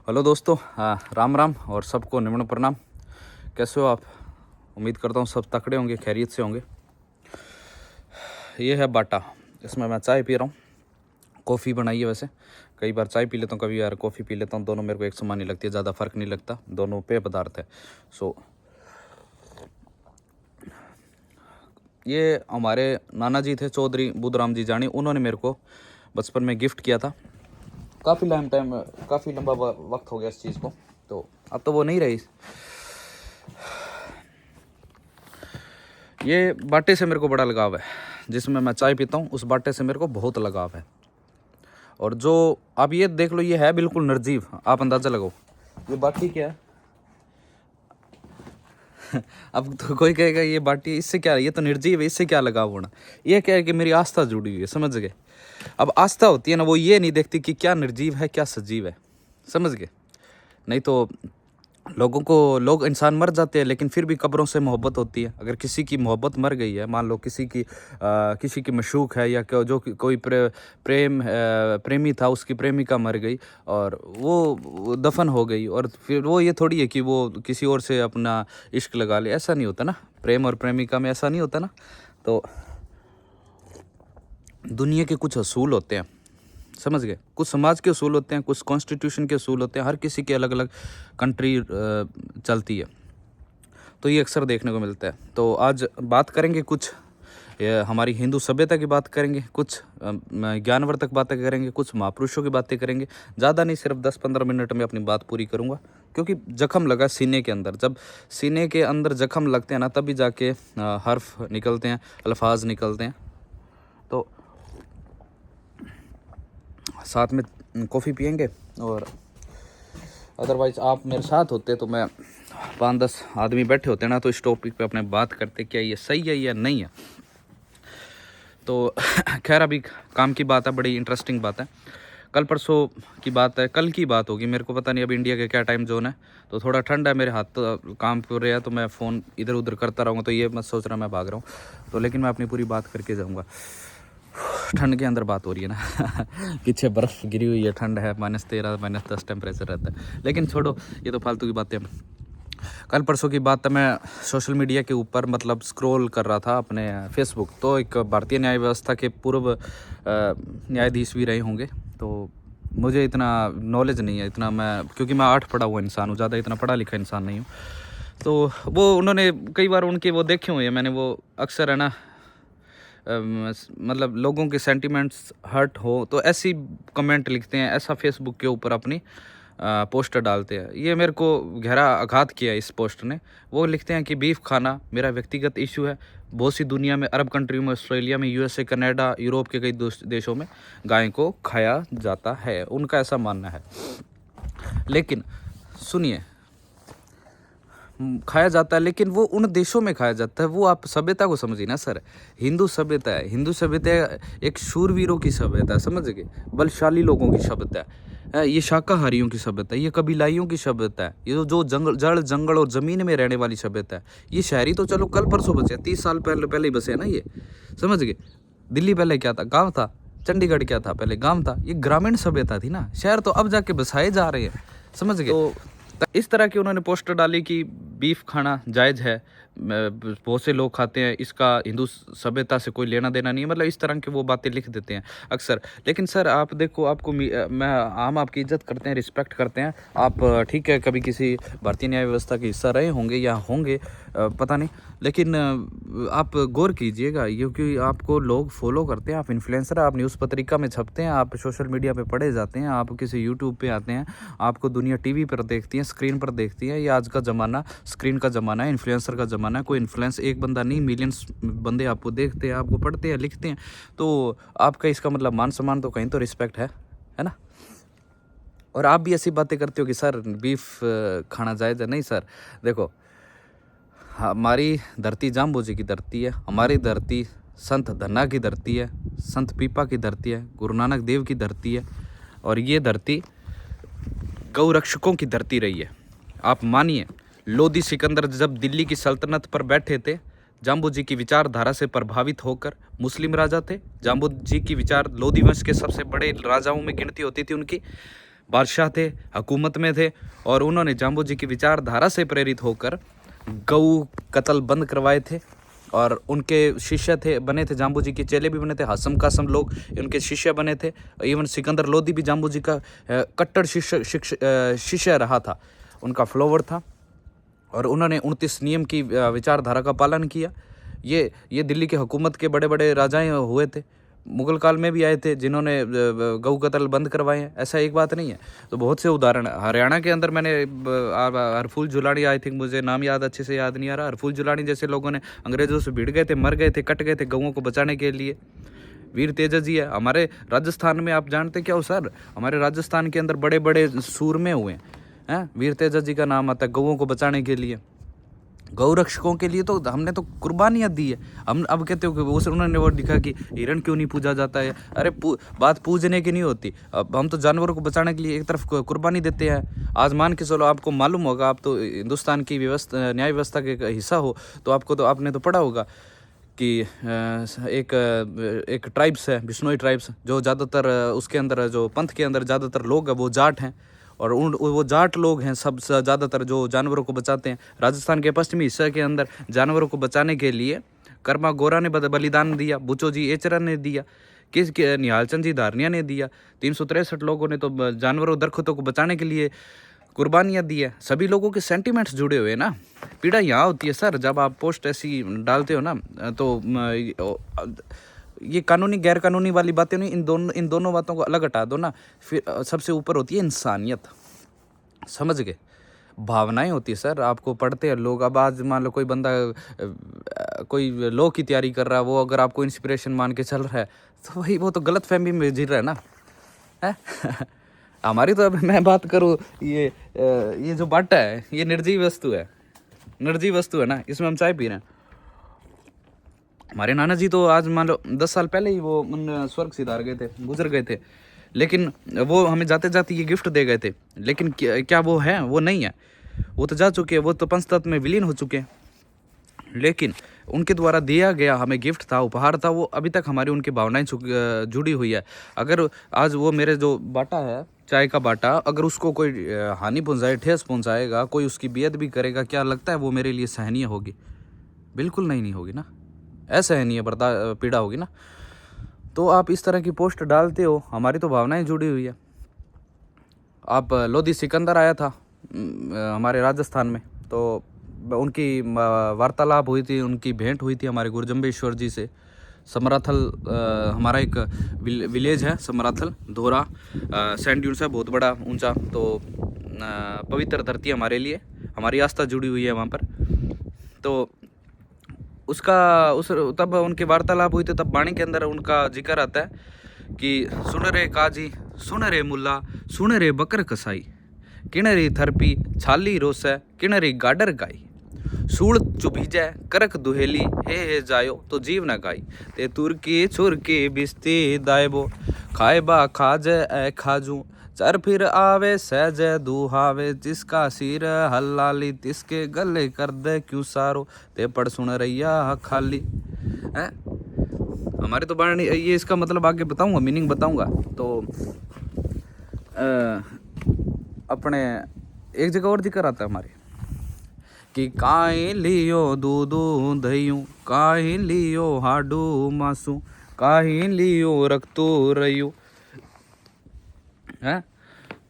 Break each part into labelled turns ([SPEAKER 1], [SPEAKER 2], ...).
[SPEAKER 1] Hello दोस्तों, राम राम और सबको निम्न प्रणाम। कैसे हो आप? उम्मीद करता हूँ सब तकड़े होंगे, खैरियत से होंगे। ये है बाटा, इसमें मैं चाय पी रहा हूँ। कॉफ़ी बनाई है वैसे। कई बार चाय पी लेता हूँ, कभी यार कॉफ़ी पी लेता हूँ। दोनों मेरे को एक समान ही लगती है, ज़्यादा फ़र्क नहीं लगता। दोनों पेय पदार्थ है। ये हमारे नाना जी थे, चौधरी बुद्धराम जी जानी। उन्होंने मेरे को बचपन में गिफ्ट किया था। काफ़ी काफ़ी लंबा वक्त हो गया इस चीज़ को, तो अब तो वो नहीं रही। ये बाटे से मेरे को बड़ा लगाव है। जिसमें मैं चाय पीता हूँ उस बाटे से मेरे को बहुत लगाव है। और जो आप ये देख लो, ये है बिल्कुल निर्जीव। आप अंदाज़ा लगाओ ये बाटी क्या है। अब तो कोई कहेगा ये बाटी, इससे क्या, ये तो निर्जीव है, इससे क्या लगाव होना। ये क्या है कि मेरी आस्था जुड़ी हुई है, समझ गए। अब आस्था होती है ना, वो ये नहीं देखती कि क्या निर्जीव है क्या सजीव है, समझ गए। नहीं तो लोग इंसान मर जाते हैं, लेकिन फिर भी कब्रों से मोहब्बत होती है। अगर किसी की मोहब्बत मर गई है, मान लो किसी की मशूक है, या कोई प्रेमी था, उसकी प्रेमिका मर गई और वो दफन हो गई, और फिर वो ये थोड़ी है कि वो किसी और से अपना इश्क लगा ले। ऐसा नहीं होता ना, प्रेम और प्रेमिका में ऐसा नहीं होता ना। तो दुनिया के कुछ असूल होते हैं, समझ गए। कुछ समाज के असूल होते हैं, कुछ कॉन्स्टिट्यूशन के असूल होते हैं। हर किसी के अलग अलग कंट्री चलती है, तो ये अक्सर देखने को मिलता है। तो आज बात करेंगे कुछ हमारी हिंदू सभ्यता की बात करेंगे, कुछ ज्ञानवर्धक बातें करेंगे, कुछ महापुरुषों की बातें करेंगे। ज़्यादा नहीं, सिर्फ 10-15 मिनट में अपनी बात पूरी करूँगा। क्योंकि जख्म लगा सीने के अंदर, जब सीने के अंदर जख्म लगते हैं ना, तभी जाके हर्फ निकलते हैं, अल्फाज निकलते हैं। तो साथ में कॉफ़ी पियेंगे। और अदरवाइज़ आप मेरे साथ होते तो मैं 5-10 आदमी बैठे होते ना, तो इस टॉपिक पे अपने बात करते, क्या ये सही है या नहीं है। तो खैर, अभी काम की बात है, बड़ी इंटरेस्टिंग बात है। कल परसों की बात है, कल की बात होगी, मेरे को पता नहीं। अब इंडिया के क्या टाइम जोन है, तो थोड़ा ठंड है, मेरे हाथ तो काम कर रहे हैं, तो मैं फ़ोन इधर उधर करता रहूँगा। तो ये मत सोच रहा मैं भाग रहा हूँ, तो लेकिन मैं अपनी पूरी बात करके जाऊँगा। ठंड के अंदर बात हो रही है ना पीछे बर्फ़ गिरी हुई है, ठंड है, -13 -10 टेम्परेचर रहता है। लेकिन छोड़ो, ये तो फालतू की बातें। कल परसों की बात है, मैं सोशल मीडिया के ऊपर मतलब स्क्रॉल कर रहा था अपने फेसबुक। तो एक भारतीय न्याय व्यवस्था के पूर्व न्यायाधीश भी रहे होंगे, तो मुझे इतना नॉलेज नहीं है, इतना मैं, क्योंकि मैं 8 पढ़ा हुआ इंसान हूँ, ज़्यादा इतना पढ़ा लिखा इंसान नहीं हूँ। तो वो उन्होंने कई बार उनके वो देखे हुए हैं मैंने, वो अक्सर है ना, मतलब लोगों के सेंटिमेंट्स हर्ट हो तो ऐसी कमेंट लिखते हैं, ऐसा फेसबुक के ऊपर अपनी पोस्टर डालते हैं। ये मेरे को गहरा आघात किया इस पोस्ट ने। वो लिखते हैं कि बीफ खाना मेरा व्यक्तिगत इशू है। बहुत सी दुनिया में, अरब कंट्रियों में, ऑस्ट्रेलिया में, यूएसए, कनाडा, यूरोप के कई देशों में गाय को खाया जाता है, उनका ऐसा मानना है। लेकिन सुनिए, खाया जाता है, लेकिन वो उन देशों में खाया जाता है। वो आप सभ्यता को समझिए ना सर। हिंदू सभ्यता है, हिंदू सभ्यता एक शूरवीरों की सभ्यता है, समझ गए, बलशाली लोगों की सभ्यता है। ये शाकाहारियों की सभ्यता है, ये कबीलाइयों की सभ्यता है, ये जो जंगल और ज़मीन में रहने वाली सभ्यता है। ये शहरी तो चलो कल परसों बसे, 30 साल पहले ही बसे ना ये, समझ गए। दिल्ली पहले क्या था? गाँव था। चंडीगढ़ क्या था? पहले गाँव था। ये ग्रामीण सभ्यता थी ना। शहर तो अब जाके बसाए जा रहे हैं, समझ गए। तो इस तरह की उन्होंने पोस्टर डाली कि बीफ खाना जायज़ है, बहुत से लोग खाते हैं, इसका हिंदू सभ्यता से कोई लेना देना नहीं है। मतलब इस तरह की वो बातें लिख देते हैं अक्सर। लेकिन सर आप देखो, आपको मैं हम आपकी इज्जत करते हैं, रिस्पेक्ट करते हैं। आप ठीक है, कभी किसी भारतीय न्याय व्यवस्था के हिस्सा रहे होंगे या होंगे, पता नहीं। लेकिन आप गौर कीजिएगा, क्योंकि आपको लोग फॉलो करते हैं, आप इन्फ्लुएंसर, आप न्यूज़ पत्रिका में छपते हैं, आप सोशल मीडिया पे पढ़े जाते हैं, आप किसी यूट्यूब पे आते हैं, आपको दुनिया टीवी पर देखती है, स्क्रीन पर देखती है। ये आज का ज़माना स्क्रीन का ज़माना है, इन्फ्लुएंसर का ज़माना है। कोई इन्फ्लुएंस एक बंदा नहीं, मिलियंस बंदे आपको देखते हैं, आपको पढ़ते हैं, लिखते हैं। तो आपका इसका मतलब मान सम्मान तो कहीं तो रिस्पेक्ट है ना। और आप भी ऐसी बातें करते हो कि सर बीफ खाना जायज़ है। नहीं सर, देखो, हमारी धरती जाम्बू जी की धरती है, हमारी धरती संत धन्ना की धरती है, संत पीपा की धरती है, गुरु नानक देव की धरती है, और ये धरती गौ रक्षकों की धरती रही है। आप मानिए, लोधी सिकंदर जब दिल्ली की सल्तनत पर बैठे थे, जाम्बू जी की विचारधारा से प्रभावित होकर, मुस्लिम राजा थे, जाम्बू जी की विचार लोधी वंश के सबसे बड़े राजाओं में गिनती होती थी उनकी। बादशाह थे, हुकूमत में थे, और उन्होंने जाम्बू जी की विचारधारा से प्रेरित होकर गऊ कत्ल बंद करवाए थे। और उनके शिष्य थे, बने थे, जाम्बू जी के चेले भी बने थे, हसम कासम लोग उनके शिष्य बने थे। इवन सिकंदर लोदी भी जाम्बू जी का कट्टर शिष्य रहा था, उनका फ्लोवर था। और उन्होंने 29 नियम की विचारधारा का पालन किया। ये दिल्ली के हुकूमत के बड़े बड़े राजाएं हुए थे, मुगल काल में भी आए थे, जिन्होंने गऊ कत्ल बंद करवाए हैं। ऐसा एक बात नहीं है। तो बहुत से उदाहरण हरियाणा के अंदर मैंने हरफूल झुलानी, आई थिंक, मुझे नाम अच्छे से याद नहीं आ रहा, हरफूल झुलानी जैसे लोगों ने अंग्रेज़ों से भिड़ गए थे, मर गए थे, कट गए थे गऊओं को बचाने के लिए। वीर तेजा जी है हमारे राजस्थान में। आप जानते क्या हो सर, हमारे राजस्थान के अंदर बड़े बड़े सूरमे हुए हैं। वीर तेजा जी का नाम आता है गऊओं को बचाने के लिए, गौ रक्षकों के लिए। तो हमने तो कुर्बानियाँ दी है। हम अब कहते हो कि उन्होंने वो लिखा कि हिरण क्यों नहीं पूजा जाता है। अरे बात पूजने की नहीं होती। अब हम तो जानवरों को बचाने के लिए एक तरफ कुर्बानी देते हैं। आज मान के चलो, आपको मालूम होगा, आप तो हिंदुस्तान की व्यवस्था, न्याय व्यवस्था के हिस्सा हो, तो आपने तो पढ़ा होगा कि एक ट्राइब्स है, बिश्नोई ट्राइब्स, जो ज़्यादातर उसके अंदर, जो पंथ के अंदर ज़्यादातर लोग हैं वो जाट हैं। और वो जाट लोग हैं सब ज़्यादातर जो जानवरों को बचाते हैं। राजस्थान के पश्चिमी हिस्से के अंदर जानवरों को बचाने के लिए कर्मा गोरा ने बलिदान दिया, बुचो जी एचरा ने दिया, निहाल चंद जी धारनिया ने दिया। 363 लोगों ने तो जानवरों दरख्तों को बचाने के लिए कुर्बानियाँ दी है। सभी लोगों के सेंटिमेंट्स जुड़े हुए हैं ना। पीड़ा यहाँ होती है सर, जब आप पोस्ट ऐसी डालते हो ना, तो ये कानूनी गैर कानूनी वाली बातें नहीं, इन दोनों बातों को अलग हटा दो ना। फिर सबसे ऊपर होती है इंसानियत, समझ गए। भावनाएं होती है सर, आपको पढ़ते हैं लोग। अब आज मान लो कोई बंदा कोई लॉ की तैयारी कर रहा है, वो अगर आपको इंस्पिरेशन मान के चल रहा है, तो भाई वो तो गलत फहमी में जी रहा है ना, है? हमारी तो, अब मैं बात करूँ, ये जो बाटा है, ये निर्जीव वस्तु है, निर्जीव वस्तु है ना, इसमें हम चाय पी रहे हैं। हमारे नाना जी तो आज मान लो 10 साल पहले ही वो उन स्वर्ग सिधार गए थे, गुजर गए थे। लेकिन वो हमें जाते जाते ये गिफ्ट दे गए थे। लेकिन क्या वो है? वो नहीं है। वो तो जा चुके हैं, वो तो पंचतत्व में विलीन हो चुके हैं। लेकिन उनके द्वारा दिया गया हमें गिफ्ट था, उपहार था, वो अभी तक हमारी उनकी भावनाएं जुड़ी हुई है। अगर आज वो मेरे जो बाटा है, चाय का बाटा, अगर उसको कोई हानि पहुंचाए, ठेस पहुंचाएगा, कोई उसकी बेइज्जती भी करेगा, क्या लगता है वो मेरे लिए सहनीय होगी? बिल्कुल नहीं होगी ना। असहनीय पीड़ा होगी ना। तो आप इस तरह की पोस्ट डालते हो, हमारी तो भावनाएं जुड़ी हुई है। आप लोधी सिकंदर आया था हमारे राजस्थान में, तो उनकी वार्तालाप हुई थी, उनकी भेंट हुई थी हमारे गुरजम्बेश्वर जी से। समराथल हमारा एक विलेज है, समराथल धोरा, सैंड ड्यून्स है, बहुत बड़ा ऊंचा। तो पवित्र धरती हमारे लिए, हमारी आस्था जुड़ी हुई है वहाँ पर। तो तब उनकी वार्तालाप हुई थी, तब वाणी के अंदर उनका जिक्र आता है कि सुन रे काजी, सुन रे मुल्ला, सुन रे बकर कसाई, किणरी थरपी छाली रोसै, किणरी गाडर गाई, सूड़ चुभीजै करक दुहेली, हे जायो तो जीव न गाई, ते तुर्की छुरकी बिस्ती दायबो, खाएबा खाजे ए खाजू, चर फिर आवे सहज दुहावे, जिसका सिर हल्लाली तिसके गले कर दे क्यों सारो, ते पढ़ सुन रैया खाली है। हमारे तो बाणी, ये इसका मतलब आगे बताऊंगा, मीनिंग बताऊंगा। तो अपने एक जगह और जिक्र आता है हमारे कि काई लियो दूधू दहियों, काई लियो हाडू मासू, काई लियो रक्तू रयू, है?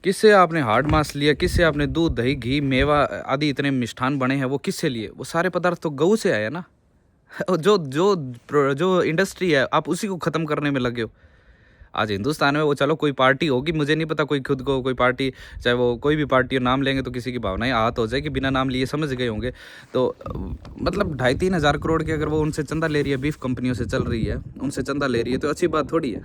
[SPEAKER 1] किससे आपने हार्ड मांस लिया, किससे आपने दूध दही घी मेवा आदि इतने मिष्ठान बने हैं, वो किससे लिए? वो सारे पदार्थ तो गऊ से आए ना। जो जो जो इंडस्ट्री है, आप उसी को ख़त्म करने में लगे हो। आज हिंदुस्तान में वो चलो कोई पार्टी होगी, मुझे नहीं पता, कोई खुद को कोई पार्टी, चाहे वो कोई भी पार्टी नाम लेंगे तो किसी की भावनाएं आहत हो जाएगी, बिना नाम लिए समझ गए होंगे। तो मतलब 2.5-3 हज़ार करोड़ की अगर वो उनसे चंदा ले रही है, बीफ कंपनियों से चल रही है, उनसे चंदा ले रही है, तो अच्छी बात थोड़ी है।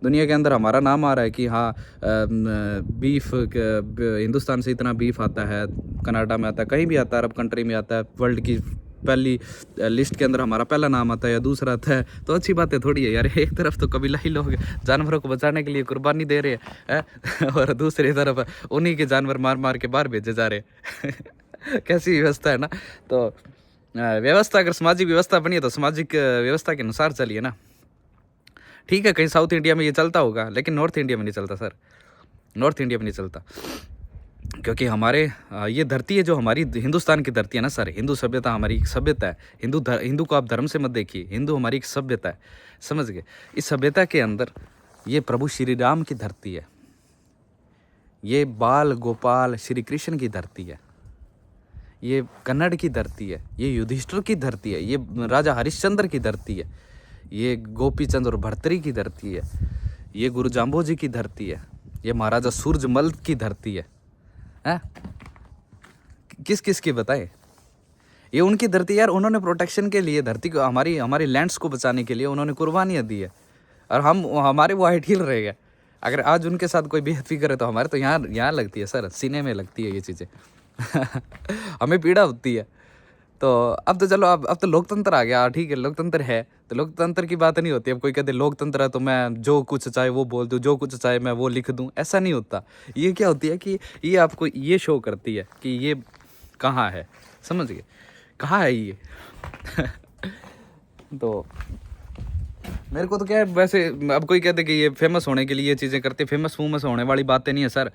[SPEAKER 1] दुनिया के अंदर हमारा नाम आ रहा है कि हाँ, बीफ हिंदुस्तान से इतना बीफ आता है, कनाडा में आता है, कहीं भी आता है, अरब कंट्री में आता है, वर्ल्ड की पहली लिस्ट के अंदर हमारा पहला नाम आता है या दूसरा आता है, तो अच्छी बात है थोड़ी है यार। एक तरफ तो कबीलाई लोग जानवरों को बचाने के लिए कुर्बानी दे रहे हैं, और दूसरी तरफ उन्हीं के जानवर मार मार के बाहर भेजे जा रहे हैं। कैसी व्यवस्था है ना। तो व्यवस्था, अगर सामाजिक व्यवस्था बनी है तो सामाजिक व्यवस्था के अनुसार चलिए ना। ठीक है, कहीं साउथ इंडिया में ये चलता होगा, लेकिन नॉर्थ इंडिया में नहीं चलता सर। नॉर्थ इंडिया में नहीं चलता, क्योंकि हमारे ये धरती है जो हमारी हिंदुस्तान की धरती है ना सर। हिंदू सभ्यता हमारी एक सभ्यता है। हिंदू को आप धर्म से मत देखिए, हिंदू हमारी एक सभ्यता है, समझ गए। इस सभ्यता के अंदर ये प्रभु श्री राम की धरती है, ये बाल गोपाल श्री कृष्ण की धरती है, ये कन्नड़ की धरती है, ये युधिष्ठिर की धरती है, ये राजा हरिश्चंद्र की धरती है, ये गोपी चंद्र और भर्तरी की धरती है, ये गुरु जाम्बोजी की धरती है, ये महाराजा सूरजमल की धरती है। हैं? किस किस की बताए? ये उनकी धरती यार। उन्होंने प्रोटेक्शन के लिए धरती को, हमारी लैंड्स को बचाने के लिए उन्होंने कुर्बानियाँ दी है, और हमारे वो हिल रहे गए। अगर आज उनके साथ कोई बेइज्जती करे तो हमारे तो यहाँ लगती है सर, सीने में लगती है ये चीज़ें। हमें पीड़ा होती है। तो अब तो चलो, अब तो लोकतंत्र आ गया, ठीक है, लोकतंत्र है तो लोकतंत्र की बात नहीं होती। अब कोई कहते लोकतंत्र है तो मैं जो कुछ चाहे वो बोल दूँ, जो कुछ चाहे मैं वो लिख दूँ, ऐसा नहीं होता। ये क्या होती है कि ये आपको ये शो करती है कि ये कहाँ है, समझ गए, कहाँ है ये। तो मेरे को तो क्या है, वैसे अब कोई कहते कि ये फेमस होने के लिए ये चीज़ें करते, फेमस होने वाली बातें नहीं है सर।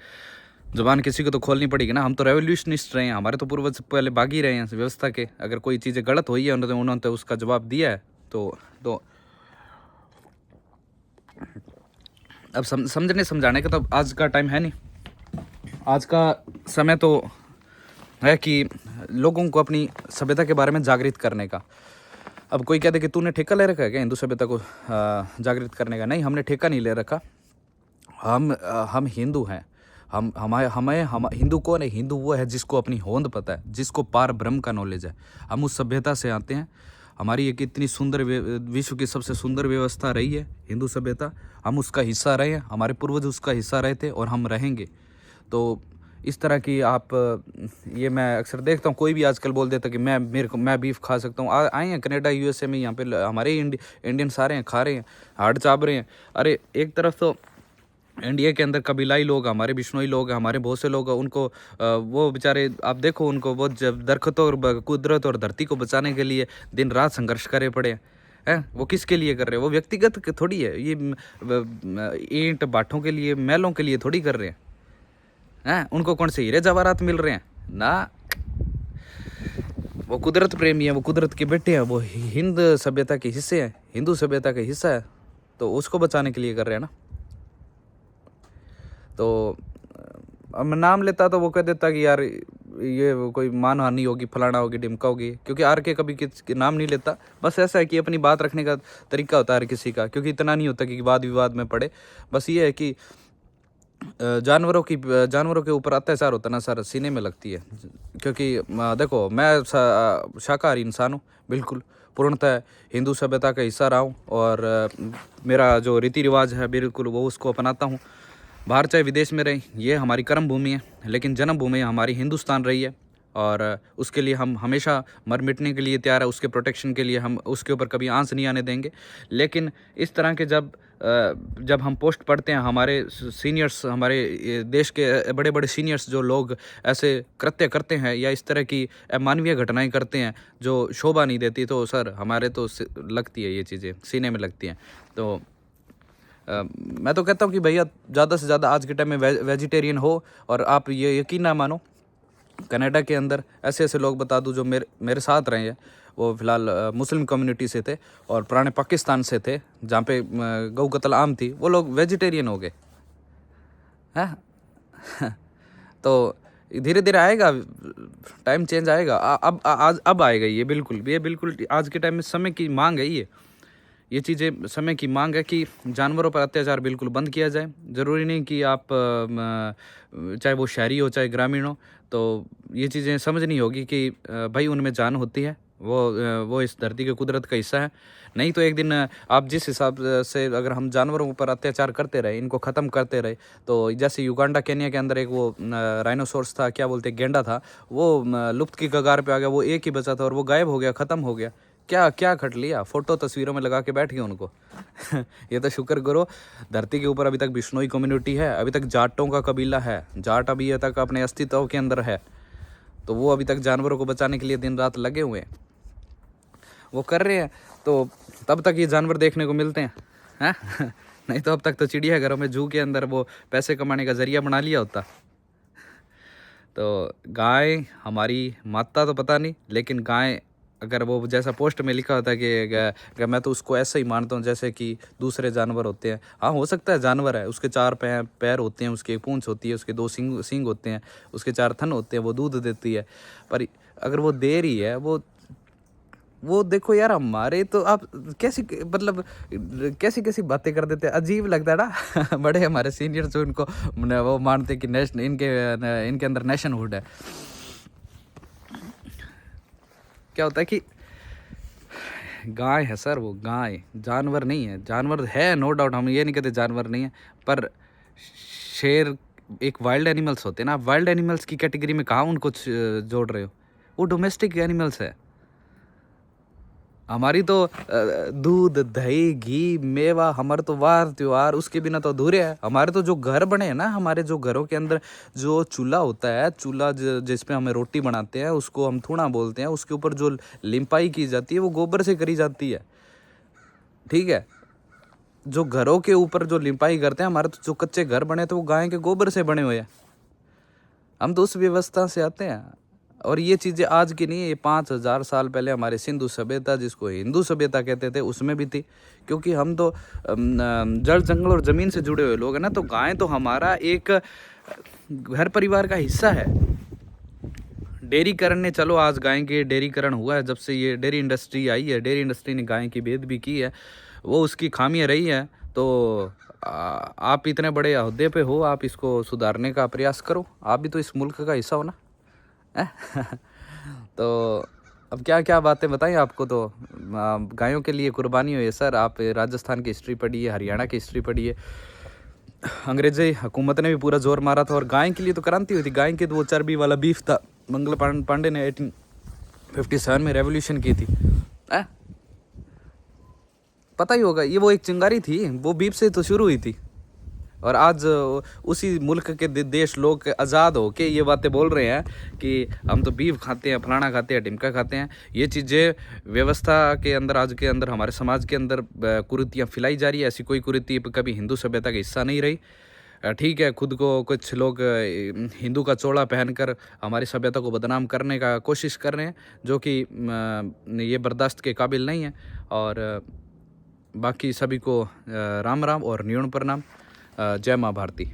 [SPEAKER 1] जुबान किसी को तो खोलनी पड़ेगी ना। हम तो रेवोल्यूशनिस्ट रहे हैं, हमारे तो पूर्वज पहले बागी रहे हैं व्यवस्था के। अगर कोई चीज़ें गलत हुई है उन्होंने तो उसका जवाब दिया है। तो अब समझने समझाने का तो आज का टाइम है नहीं। आज का समय तो है कि लोगों को अपनी सभ्यता के बारे में जागृत करने का। अब कोई कहते कि तूने ठेका ले रखा है क्या हिंदू सभ्यता को जागृत करने का? नहीं, हमने ठेका नहीं ले रखा। हम हिंदू हैं। हम हिंदू कौन है? हिंदू वो है जिसको अपनी होंद पता है, जिसको पार ब्रह्म का नॉलेज है। हम उस सभ्यता से आते हैं। हमारी एक इतनी सुंदर, विश्व की सबसे सुंदर व्यवस्था रही है हिंदू सभ्यता। हम उसका हिस्सा रहे हैं, हमारे पूर्वज उसका हिस्सा रहे थे और हम रहेंगे। तो इस तरह की ये मैं अक्सर देखता हूँ, कोई भी आजकल बोल देता कि मैं बीफ खा सकता हूँ। आए हैं कनाडा यूएसए में, यहाँ पे हमारे इंडियन सारे हैं, खा रहे हैं, हाड़ चाप रहे हैं। अरे एक तरफ तो इंडिया के अंदर कबीलाई लोग, हमारे बिश्नोई लोग, हमारे बहुत से लोग, उनको वो बेचारे आप देखो, उनको वो जब दरख्तों और कुदरत और धरती को बचाने के लिए दिन रात संघर्ष करे पड़े हैं। वो किसके लिए कर रहे हैं? वो व्यक्तिगत थोड़ी है, ये ईंट बाठों के लिए, महलों के लिए थोड़ी कर रहे हैं। उनको कौन से हीरे जवाहरात मिल रहे हैं ना? वो कुदरत प्रेमी है, वो कुदरत के बेटे हैं, वो हिंद सभ्यता के हिस्से हैं, हिंदू सभ्यता का हिस्सा है, तो उसको बचाने के लिए कर रहे हैं ना। तो अब मैं नाम लेता तो वो कह देता कि यार ये कोई मानहानि होगी, फलाना होगी, ढिमका होगी, क्योंकि आर के कभी किसी नाम नहीं लेता। बस ऐसा है कि अपनी बात रखने का तरीका होता है हर किसी का, क्योंकि इतना नहीं होता कि वाद विवाद में पड़े। बस ये है कि जानवरों के ऊपर अत्याचार होता ना सर, सीने में लगती है। क्योंकि देखो, मैं शाकाहारी इंसान हूँ, बिल्कुल पूर्णतः हिंदू सभ्यता का हिस्सा रहा हूँ, और मेरा जो रीति रिवाज है बिल्कुल वो उसको अपनाता हूँ। बाहर चाहे विदेश में रहे, ये हमारी कर्म भूमि है, लेकिन जन्म भूमि हमारी हिंदुस्तान रही है, और उसके लिए हम हमेशा मर मिटने के लिए तैयार है। उसके प्रोटेक्शन के लिए हम उसके ऊपर कभी आंच नहीं आने देंगे। लेकिन इस तरह के जब हम पोस्ट पढ़ते हैं, हमारे सीनियर्स, हमारे देश के बड़े बड़े सीनियर्स जो लोग ऐसे कृत्य करते हैं या इस तरह की अमानवीय घटनाएं करते हैं जो शोभा नहीं देती, तो सर हमारे तो लगती है ये चीज़ें, सीने में लगती हैं। तो मैं तो कहता हूँ कि भैया ज़्यादा से ज़्यादा आज के टाइम में वेजिटेरियन हो। और आप ये यकीन ना मानो, कनाडा के अंदर ऐसे ऐसे लोग बता दूं जो मेरे साथ रहे हैं। वो फ़िलहाल मुस्लिम कम्युनिटी से थे और पुराने पाकिस्तान से थे, जहाँ पे गौ कत्ल आम थी। वो लोग वेजिटेरियन हो गए हैं। तो धीरे धीरे आएगा, टाइम चेंज आएगा। अब आएगा ये बिल्कुल आज के टाइम में समय की मांग है। ये चीज़ें समय की मांग है कि जानवरों पर अत्याचार बिल्कुल बंद किया जाए। ज़रूरी नहीं कि आप चाहे वो शहरी हो चाहे ग्रामीण हो, तो ये चीज़ें समझनी होगी कि भाई उनमें जान होती है, वो इस धरती के कुदरत का हिस्सा है। नहीं तो एक दिन आप जिस हिसाब से अगर हम जानवरों पर अत्याचार करते रहे, इनको ख़त्म करते रहे, तो जैसे युगांडा केन्या के अंदर एक वो राइनोसोर्स था, क्या बोलते, गेंडा था, वो लुप्त की कगार पे आ गया। वो एक ही बचा था और वो गायब हो गया, ख़त्म हो गया। क्या खट लिया, फ़ोटो तस्वीरों में लगा के बैठ गए उनको। ये तो शुक्र करो, धरती के ऊपर अभी तक बिश्नोई कम्युनिटी है, अभी तक जाटों का कबीला है, जाट अभी तक अपने अस्तित्व के अंदर है। तो वो अभी तक जानवरों को बचाने के लिए दिन रात लगे हुए हैं, वो कर रहे हैं। तो तब तक ये जानवर देखने को मिलते हैं नहीं तो अब तक तो चिड़ियाघरों में जू के अंदर वो पैसे कमाने का जरिया बना लिया होता। तो गाय हमारी माता तो पता नहीं, लेकिन गाय अगर वो जैसा पोस्ट में लिखा होता है कि मैं तो उसको ऐसा ही मानता हूँ जैसे कि दूसरे जानवर होते हैं। हाँ, हो सकता है जानवर है, उसके 4 पैर होते हैं, उसकी एक पूंछ होती है, उसके 2 सींग होते हैं, उसके 4 थन होते हैं, वो दूध देती है। पर अगर वो दे रही है, वो देखो यार, हमारे तो आप कैसी मतलब कैसी कैसी बातें कर देते हैं, अजीब लगता है ना। बड़े हमारे सीनियर्स उनको वो मानते कि नेशन इनके अंदर नेशनहुड है। क्या होता है कि गाय है सर, वो गाय जानवर नहीं है। जानवर है नो डाउट, हम ये नहीं कहते जानवर नहीं है, पर शेर एक वाइल्ड एनिमल्स होते हैं ना। आप वाइल्ड एनिमल्स की कैटेगरी में कहाँ उनको जोड़ रहे हो? वो डोमेस्टिक एनिमल्स है। हमारी तो दूध दही घी मेवा, हमारे तो वार त्योहार उसके बिना तो अधूरे है। हमारे तो जो घर बने हैं ना, हमारे जो घरों के अंदर जो चूल्हा होता है, चूल्हा जिसपे हमें रोटी बनाते हैं, उसको हम थूना बोलते हैं। उसके ऊपर जो लिंपाई की जाती है वो गोबर से करी जाती है, ठीक है। जो घरों के ऊपर जो लिंपाई करते हैं, हमारे तो जो कच्चे घर बने तो वो गाय के गोबर से बने हुए हैं। हम तो उस व्यवस्था से आते हैं। और ये चीज़ें आज की नहीं है, ये 5000 साल पहले हमारे सिंधु सभ्यता, जिसको हिंदू सभ्यता कहते थे, उसमें भी थी। क्योंकि हम तो जल जंगल और ज़मीन से जुड़े हुए लोग हैं ना। तो गाय तो हमारा एक घर परिवार का हिस्सा है। डेयरीकरण ने, चलो आज गाय के डेयरीकरण हुआ है, जब से ये डेयरी इंडस्ट्री आई है, डेयरी इंडस्ट्री ने गाय की बेइज्जती भी की है, वो उसकी खामियां रही है। तो आप इतने बड़े ओहदे पे हो, आप इसको सुधारने का प्रयास करो। आप भी तो इस मुल्क का हिस्सा हो ना। तो अब क्या क्या बातें बताएं आपको। तो गायों के लिए कुर्बानी हुई है सर। आप राजस्थान की हिस्ट्री पढ़िए, हरियाणा की हिस्ट्री पढ़िए। अंग्रेजी हुकूमत ने भी पूरा जोर मारा था और गाय के लिए तो क्रांति हुई थी। गाय के तो वो चर्बी वाला बीफ था, मंगल पांडे ने 1857 में रेवोल्यूशन की थी। पता ही होगा, ये वो एक चिंगारी थी, वो बीफ से तो शुरू हुई थी। और आज उसी मुल्क के देश लोग आज़ाद हो के ये बातें बोल रहे हैं कि हम तो बीफ खाते हैं, फलाना खाते हैं, ढिमका खाते हैं। ये चीज़ें व्यवस्था के अंदर, आज के अंदर, हमारे समाज के अंदर कुरीतियाँ फैलाई जा रही है। ऐसी कोई कुरीति कभी हिंदू सभ्यता का हिस्सा नहीं रही। ठीक है, खुद को कुछ लोग हिंदू का चोला पहनकर हमारी सभ्यता को बदनाम करने का कोशिश कर रहे हैं, जो कि ये बर्दाश्त के काबिल नहीं है। और बाकी सभी को राम राम और न्यून प्रणाम। जय माँ भारती।